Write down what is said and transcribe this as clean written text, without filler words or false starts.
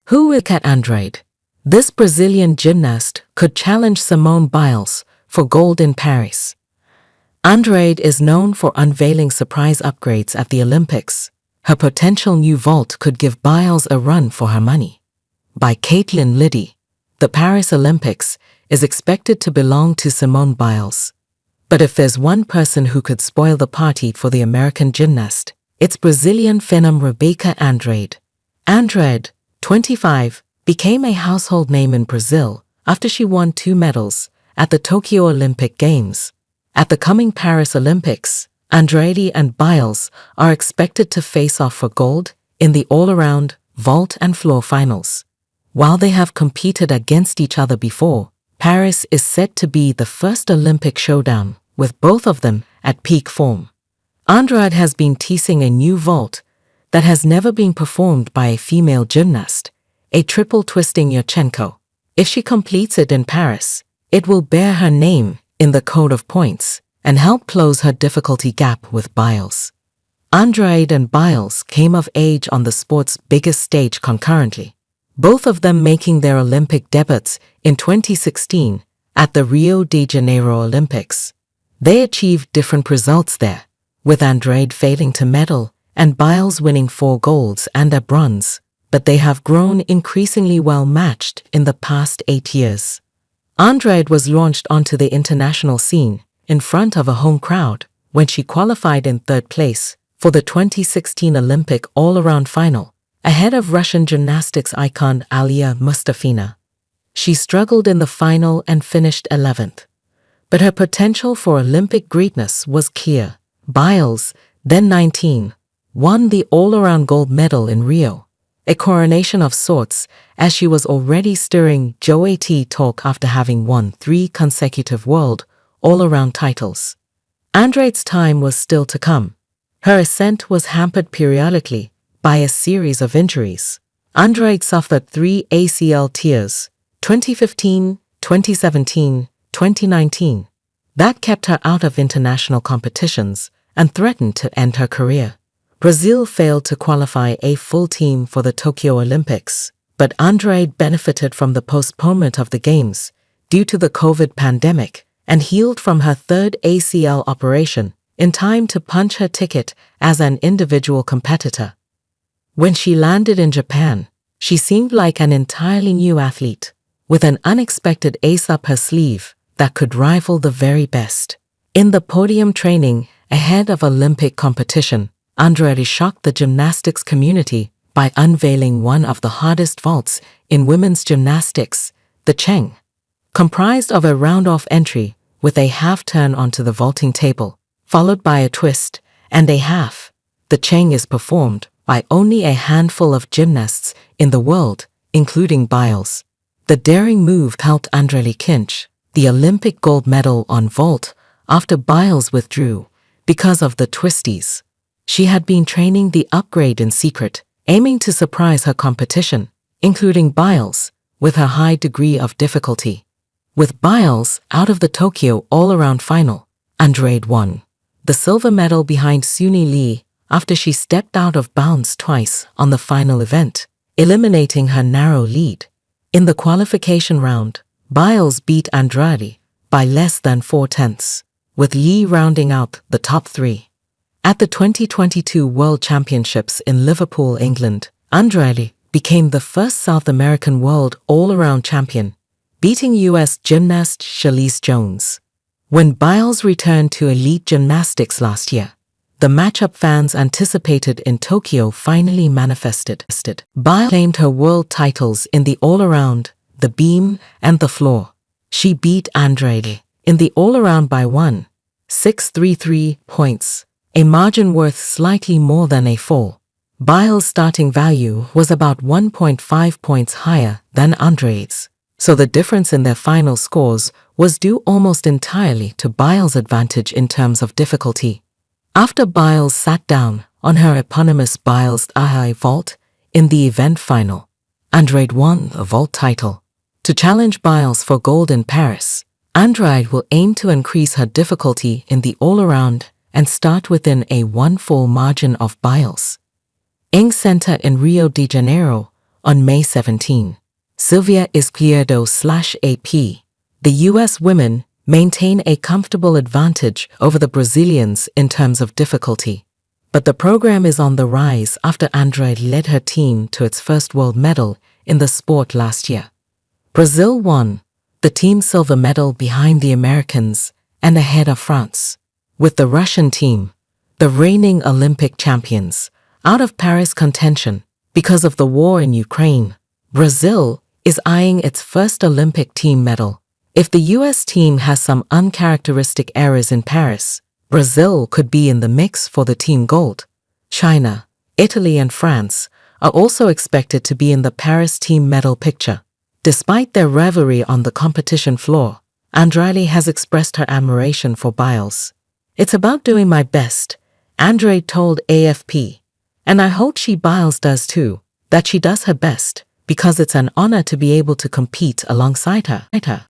Who is Rebeca Andrade? This Brazilian gymnast could challenge Simone Biles for gold in Paris. Andrade is known for unveiling surprise upgrades at the Olympics. Her potential new vault could give Biles a run for her money. By Kaetlyn Liddy. The Paris Olympics is expected to belong to Simone Biles. But if there's one person who could spoil the party for the American gymnast, it's Brazilian Phenom Rebeca Andrade. Andrade, 25, became a household name in Brazil after she won 2 medals at the Tokyo Olympic Games. At the coming Paris Olympics, Andrade and Biles are expected to face off for gold in the all-around, vault and floor finals. While they have competed against each other before, Paris is set to be the first Olympic showdown, with both of them at peak form. Andrade has been teasing a new vault that has never been performed by a female gymnast, a triple twisting Yurchenko. If she completes it in Paris, it will bear her name in the code of points and help close her difficulty gap with Biles. Andrade and Biles came of age on the sport's biggest stage concurrently, both of them making their Olympic debuts in 2016 at the Rio de Janeiro Olympics. They achieved different results there, with Andrade failing to medal and Biles winning 4 golds and a bronze, but they have grown increasingly well matched in the past 8 years. Andrade was launched onto the international scene in front of a home crowd when she qualified in 3rd place for the 2016 Olympic all-around final, ahead of Russian gymnastics icon Alia Mustafina. She struggled in the final and finished 11th. But her potential for Olympic greatness was clear. Biles, then 19, won the all-around gold medal in Rio, a coronation of sorts as she was already stirring GOAT talk after having won 3 consecutive world all-around titles. Andrade's time was still to come. Her ascent was hampered periodically by a series of injuries. Andrade suffered 3 ACL tears, 2015, 2017, 2019. That kept her out of international competitions and threatened to end her career. Brazil failed to qualify a full team for the Tokyo Olympics, but Andrade benefited from the postponement of the Games due to the COVID pandemic and healed from her 3rd ACL operation in time to punch her ticket as an individual competitor. When she landed in Japan, she seemed like an entirely new athlete, with an unexpected ace up her sleeve that could rival the very best. In the podium training ahead of Olympic competition, Andrade shocked the gymnastics community by unveiling one of the hardest vaults in women's gymnastics, the Cheng. Comprised of a round-off entry with a half turn onto the vaulting table, followed by a twist and a half, the Cheng is performed by only a handful of gymnasts in the world, including Biles. The daring move helped Andrade clinch the Olympic gold medal on vault after Biles withdrew because of the twisties. She had been training the upgrade in secret, aiming to surprise her competition, including Biles, with her high degree of difficulty. With Biles out of the Tokyo all-around final, Andrade won the silver medal behind Suni Lee after she stepped out of bounds twice on the final event, eliminating her narrow lead. In the qualification round, Biles beat Andrade by less than 4/10, with Lee rounding out the top 3. At the 2022 World Championships in Liverpool, England, Andrade became the first South American world all-around champion, beating U.S. gymnast Shalise Jones. When Biles returned to elite gymnastics last year, the matchup fans anticipated in Tokyo finally manifested. Biles claimed her world titles in the all-around, the beam, and the floor. She beat Andrade in the all-around by 1.633 points, a margin worth slightly more than a fall. Biles' starting value was about 1.5 points higher than Andrade's, so the difference in their final scores was due almost entirely to Biles' advantage in terms of difficulty. After Biles sat down on her eponymous Biles High vault in the event final, Andrade won the vault title. To challenge Biles for gold in Paris, Andrade will aim to increase her difficulty in the all-around and start within a 1 full margin of Biles. Ing Center in Rio de Janeiro on May 17. Silvia Izquierdo/AP. The U.S. women maintain a comfortable advantage over the Brazilians in terms of difficulty. But the program is on the rise after Andrade led her team to its first world medal in the sport last year. Brazil won the team silver medal behind the Americans and ahead of France, with the Russian team, the reigning Olympic champions, out of Paris contention because of the war in Ukraine. Brazil is eyeing its first Olympic team medal. If the U.S. team has some uncharacteristic errors in Paris, Brazil could be in the mix for the team gold. China, Italy and France are also expected to be in the Paris team medal picture. Despite their rivalry on the competition floor, Andrade has expressed her admiration for Biles. "It's about doing my best," Andrade told AFP. "And I hope Biles does too, that she does her best, because it's an honor to be able to compete alongside her."